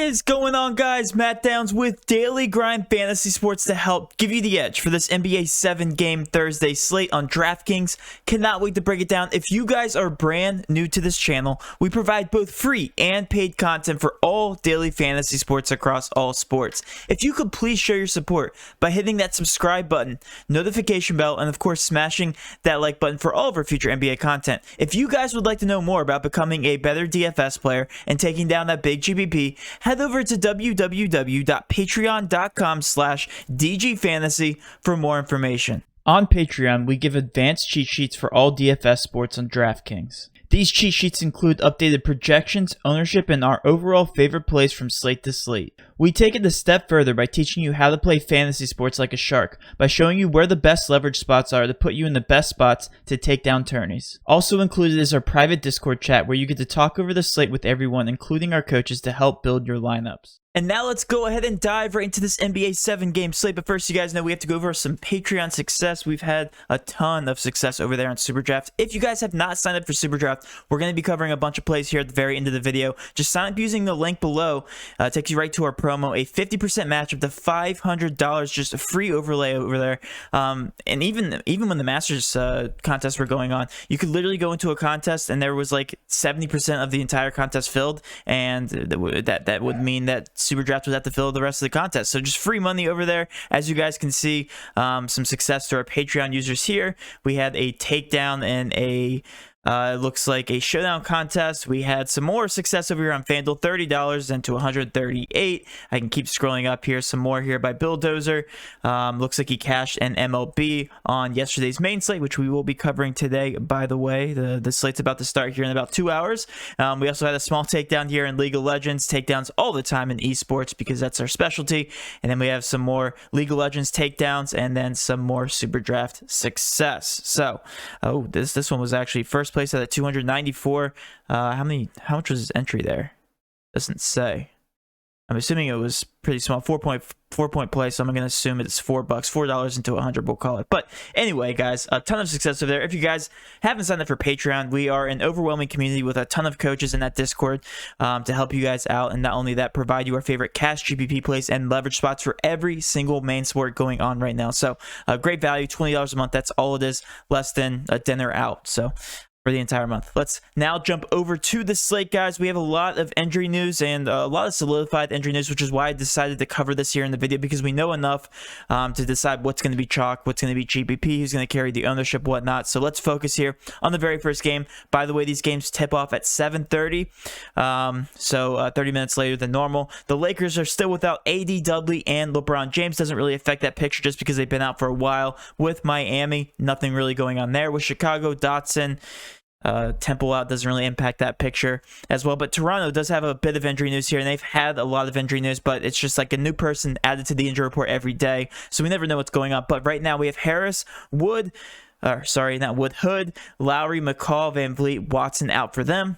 is going on, guys? Matt Downs with Daily Grind Fantasy Sports to help give you the edge for this NBA 7-game Thursday slate on DraftKings. Cannot wait to break it down. If you guys are brand new to this channel, we provide both free and paid content for all daily fantasy sports across all sports. If you could please show your support by hitting that subscribe button, notification bell, and of course smashing that like button for all of our future NBA content. If you guys would like to know more about becoming a better DFS player and taking down that big GPP, head over to www.patreon.com/DGFantasy for more information. On Patreon, we give advanced cheat sheets for all DFS sports on DraftKings. These cheat sheets include updated projections, ownership, and our overall favorite plays from slate to slate. We take it a step further by teaching you how to play fantasy sports like a shark, by showing you where the best leverage spots are to put you in the best spots to take down tourneys. Also included is our private Discord chat where you get to talk over the slate with everyone, including our coaches, to help build your lineups. And now let's go ahead and dive right into this NBA 7-game slate. But first, you guys know we have to go over some Patreon success. We've had a ton of success over there on SuperDraft. If you guys have not signed up for SuperDraft, we're going to be covering a bunch of plays here at the very end of the video. Just sign up using the link below. It takes you right to our promo, a 50% match up to $500, just a free overlay over there. And even when the Masters contests were going on, you could literally go into a contest and there was like 70% of the entire contest filled, and that would mean that SuperDraft would have to fill the rest of the contest. So just free money over there. As you guys can see, some success to our Patreon users here. We had a takedown and a looks like a showdown contest. We had some more success over here on FanDuel, $30 and to $138. I can keep scrolling up here. Some more here by Bulldozer. Looks like he cashed an MLB on yesterday's main slate, which we will be covering today, by the way. The slate's about to start here in about 2 hours. We also had a small takedown here in League of Legends. Takedowns all the time in esports because that's our specialty. And then we have some more League of Legends takedowns and then some more SuperDraft success. So, this one was actually first place at a 294. How much was his entry there? Doesn't say. I'm assuming it was pretty small, 4.4 play, so I'm going to assume it's $4 into 100, we'll call it. But anyway, guys, a ton of success over there. If you guys haven't signed up for Patreon, we are an overwhelming community with a ton of coaches in that Discord to help you guys out, and not only that, provide you our favorite cash GPP plays and leverage spots for every single main sport going on right now. So great value, $20 a month. That's all it is, less than a dinner out. So for the entire month. Let's now jump over to the slate, guys. We have a lot of injury news and a lot of solidified injury news, which is why I decided to cover this here in the video, because we know enough to decide what's going to be chalk, what's going to be GPP, who's going to carry the ownership, whatnot. So let's focus here on the very first game. By the way, these games tip off at 7:30, so 30 minutes later than normal. The Lakers are still without AD, Dudley, and LeBron James. Doesn't really affect that picture just because they've been out for a while. With Miami, nothing really going on there. With Chicago, Dotson, Temple out, doesn't really impact that picture as well. But Toronto does have a bit of injury news here, and they've had a lot of injury news, but it's just like a new person added to the injury report every day, so we never know what's going on. But right now we have Harris, Hood, Lowry, McCall, Van Vliet, Watson out for them.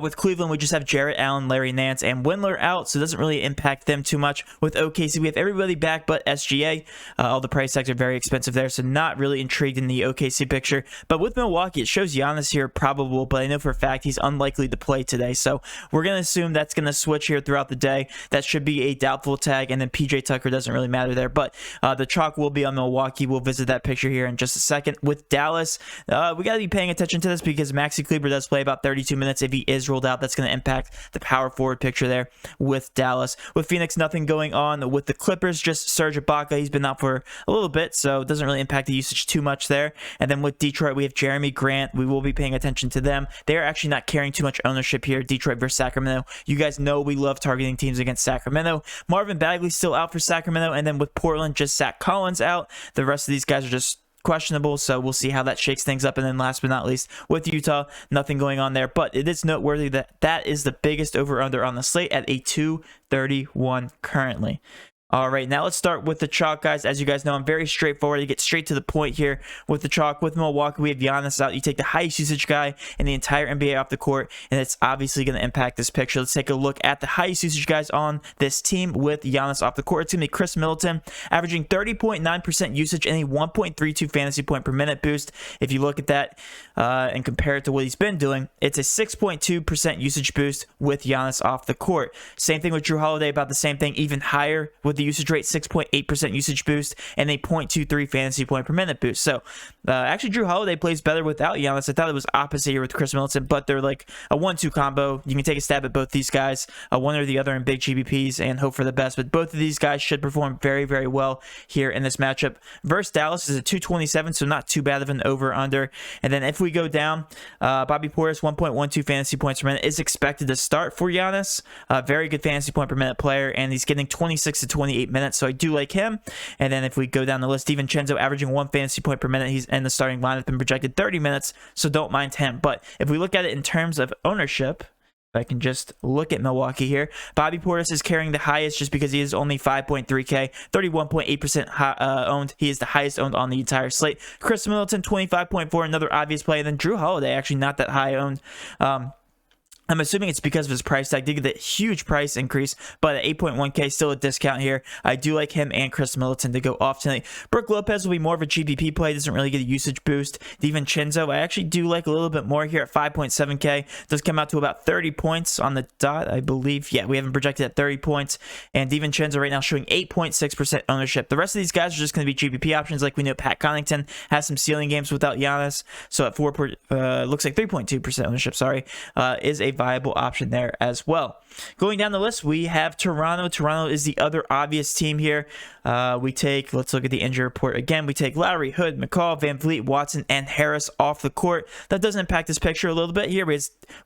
With Cleveland, we just have Jarrett Allen, Larry Nance, and Windler out, so it doesn't really impact them too much. With OKC, we have everybody back but SGA. All the price tags are very expensive there, so not really intrigued in the OKC picture. But with Milwaukee, it shows Giannis here probable, but I know for a fact he's unlikely to play today, so we're going to assume that's going to switch here throughout the day. That should be a doubtful tag, and then PJ Tucker doesn't really matter there. But the chalk will be on Milwaukee. We'll visit that picture here in just a second. With Dallas, we got to be paying attention to this because Maxi Kleber does play about 32 minutes. If he is ruled out, that's going to impact the power forward picture there with Dallas. With Phoenix, nothing going on. With the Clippers, just Serge Ibaka. He's been out for a little bit, so it doesn't really impact the usage too much there. And then with Detroit, we have Jeremy Grant. We will be paying attention to them. They're actually not carrying too much ownership here. Detroit versus Sacramento. You guys know we love targeting teams against Sacramento. Marvin Bagley still out for Sacramento. And then with Portland, just Zach Collins out. The rest of these guys are just questionable, so we'll see how that shakes things up. And then last but not least, with Utah, nothing going on there, but it is noteworthy that that is the biggest over-under on the slate at a 231 currently. All right, now let's start with the chalk, guys. As you guys know, I'm very straightforward. You get straight to the point here with the chalk. With Milwaukee, we have Giannis out. You take the highest usage guy in the entire NBA off the court, and it's obviously going to impact this picture. Let's take a look at the highest usage guys on this team with Giannis off the court. It's going to be Chris Middleton, averaging 30.9% usage and a 1.32 fantasy point per minute boost. If you look at that and compare it to what he's been doing, it's a 6.2% usage boost with Giannis off the court. Same thing with Drew Holiday, about the same thing, even higher with the usage rate, 6.8% usage boost and a 0.23 fantasy point per minute boost. So actually Drew Holiday plays better without Giannis. I thought it was opposite here with Chris Middleton, but they're like a 1-2 combo. You can take a stab at both these guys, one or the other in big GBPs, and hope for the best. But both of these guys should perform very, very well here in this matchup. Versus Dallas is a 227, so not too bad of an over-under. And then if we go down, Bobby Portis, 1.12 fantasy points per minute, is expected to start for Giannis. Very good fantasy point per minute player, and he's getting 26 to 28 minutes, so I do like him. And then if we go down the list, DiVincenzo averaging 1 fantasy point per minute. He's in the starting lineup and projected 30 minutes, so don't mind him. But if we look at it in terms of ownership, if I can just look at Milwaukee here, Bobby Portis is carrying the highest just because he is only 5.3K, 31.8% owned. He is the highest owned on the entire slate. Chris Middleton, 25.4, another obvious play. And then Drew Holiday, actually not that high owned. I'm assuming it's because of his price tag. Did get a huge price increase, but at 8.1K, still a discount here. I do like him and Chris Middleton to go off tonight. Brook Lopez will be more of a GPP play. Doesn't really get a usage boost. DiVincenzo, I actually do like a little bit more here at 5.7K. Does come out to about 30 points on the dot, I believe. Yeah, we haven't projected at 30 points. And DiVincenzo right now showing 8.6% ownership. The rest of these guys are just going to be GPP options. Like we know, Pat Connaughton has some ceiling games without Giannis. So at looks like 3.2% ownership, sorry, is a viable option there as well. Going down the list, we have Toronto. Toronto is the other obvious team here. Let's look at the injury report again. We take Lowry, Hood, McCall, Van Vliet, Watson, and Harris off the court. That does impact this picture a little bit here.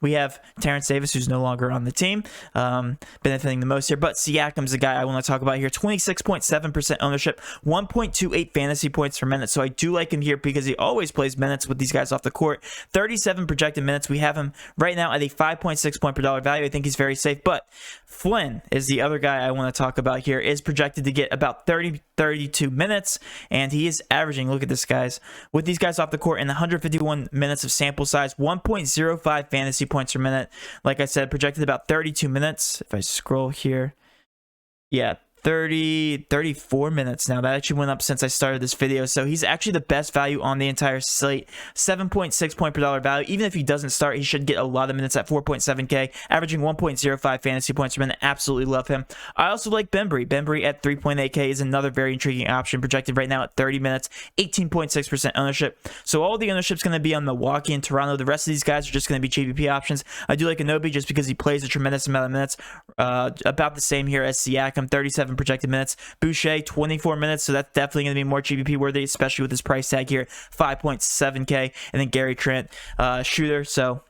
We have Terrence Davis, who's no longer on the team, benefiting the most here. But Siakam's the guy I want to talk about here. 26.7% ownership, 1.28 fantasy points per minute. So I do like him here because he always plays minutes with these guys off the court. 37 projected minutes. We have him right now at a 5.6 point per dollar value. I think he's very safe. But Flynn is the other guy I want to talk about here. Is projected to get about 32 minutes, and he is averaging, look at this, guys, with these guys off the court in 151 minutes of sample size, 1.05 fantasy points per minute. Like I said, projected about 32 minutes. If I scroll here, yeah, 34 minutes now. That actually went up since I started this video. So he's actually the best value on the entire slate. 7.6 point per dollar value. Even if he doesn't start, he should get a lot of minutes at 4.7K, averaging 1.05 fantasy points per minute. Absolutely love him. I also like Bembry. Bembry at 3.8K is another very intriguing option, projected right now at 30 minutes, 18.6% ownership. So all the ownership is going to be on Milwaukee and Toronto. The rest of these guys are just going to be GPP options. I do like Anunoby just because he plays a tremendous amount of minutes. About the same here as Siakam, 37 projected minutes. Boucher, 24 minutes, so that's definitely going to be more GPP worthy, especially with this price tag here, 5.7K. And then Gary Trent, shooter, so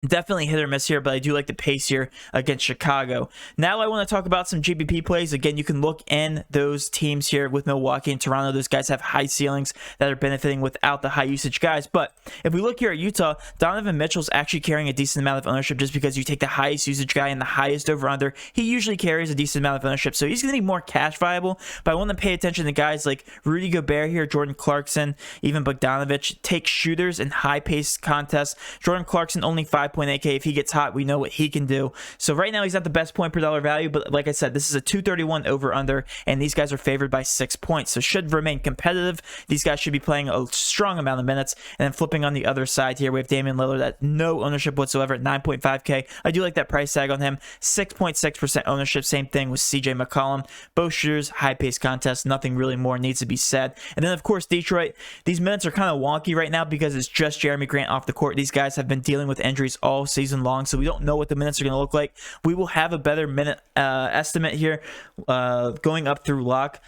definitely hit or miss here, but I do like the pace here against Chicago. Now I want to talk about some GPP plays. Again, you can look in those teams here with Milwaukee and Toronto. Those guys have high ceilings that are benefiting without the high usage guys. But if we look here at Utah, Donovan Mitchell's actually carrying a decent amount of ownership just because you take the highest usage guy and the highest over-under. He usually carries a decent amount of ownership, so he's going to be more cash viable. But I want to pay attention to guys like Rudy Gobert here, Jordan Clarkson, even Bogdanovich. Take shooters in high-paced contests. Jordan Clarkson only 5.8K. If he gets hot, we know what he can do. So right now he's not the best point per dollar value, but like I said, this is a 231 over under, and these guys are favored by 6 points, so should remain competitive. These guys should be playing a strong amount of minutes. And then flipping on the other side here, we have Damian Lillard at no ownership whatsoever at 9.5K. I do like that price tag on him. 6.6% ownership. Same thing with CJ McCollum. Both shooters, high-paced contests. Nothing really more needs to be said. And then of course Detroit. These minutes are kind of wonky right now because it's just Jeremy Grant off the court. These guys have been dealing with injuries all season long, so we don't know what the minutes are going to look like. We will have a better minute estimate here going up through lock.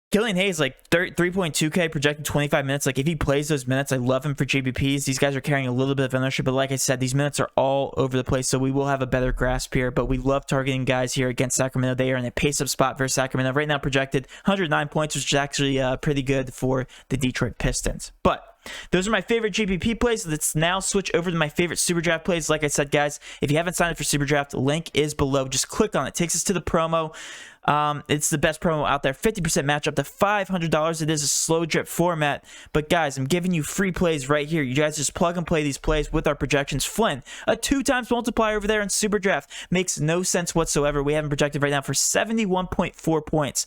Killian Hayes, like 3.2K, projected 25 minutes. Like, if he plays those minutes, I love him for GPPs. These guys are carrying a little bit of ownership, but like I said, these minutes are all over the place, so we will have a better grasp here. But we love targeting guys here against Sacramento. They are in a pace-up spot versus Sacramento. Right now, projected 109 points, which is actually pretty good for the Detroit Pistons. But those are my favorite GPP plays. Let's now switch over to my favorite SuperDraft plays. Like I said, guys, if you haven't signed up for SuperDraft, link is below. Just click on it. It takes us to the promo. It's the best promo out there. 50% match up to $500. It is a slow drip format. But guys, I'm giving you free plays right here. You guys just plug and play these plays with our projections. Flynn, a 2x multiplier over there in SuperDraft. Makes no sense whatsoever. We have him projected right now for 71.4 points.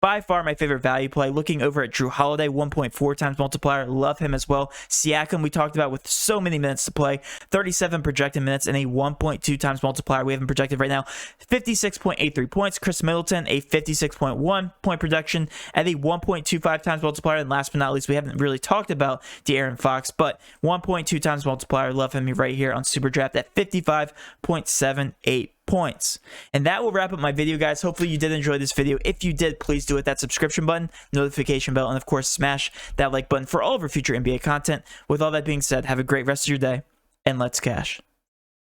By far my favorite value play. Looking over at Drew Holiday, 1.4 times multiplier. Love him as well. Siakam, we talked about with so many minutes to play. 37 projected minutes and a 1.2 times multiplier. We have him projected right now 56.83 points. Chris Middleton, a 56.1 point production at a 1.25 times multiplier. And last but not least, we haven't really talked about De'Aaron Fox, but 1.2 times multiplier. Love him right here on SuperDraft at 55.78 points. And that will wrap up my video, guys. Hopefully you did enjoy this video. If you did, please do hit that subscription button, notification bell, and of course smash that like button for all of our future NBA content. With all that being said, have a great rest of your day, and let's cash.